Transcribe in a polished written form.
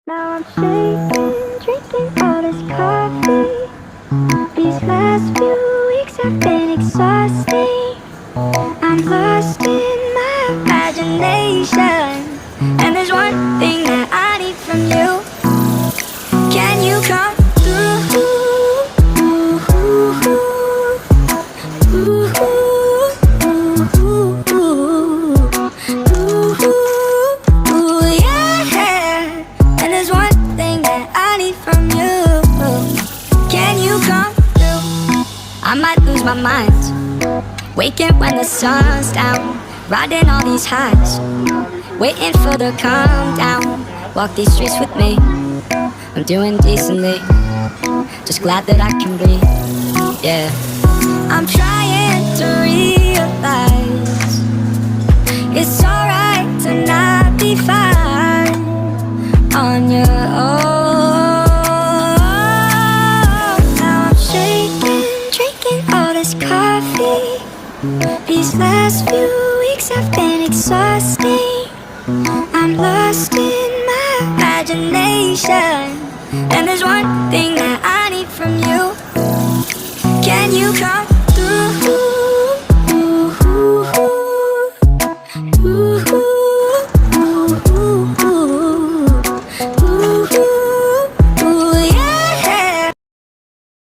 Now I'm shaking, drinking all this coffee. These last few weeks have been exhausting. I'm lost in my imagination. And there's one thing that I need from you. Can you come through? Yeah. And there's one thing that I need from you. Can you come through? I might lose my mind. Waking when the sun's down. Riding all these highs. Waiting for the calm down. Walk these streets with me. I'm doing decently. Just glad that I can breathe. Yeah. I'm trying to realize it's alright to not be fine on your own. Now I'm shaking, drinking all this coffee. These last few weeks have been exhausting. I'm lost in my imagination. And there's one thing that I need from you. Can you come through?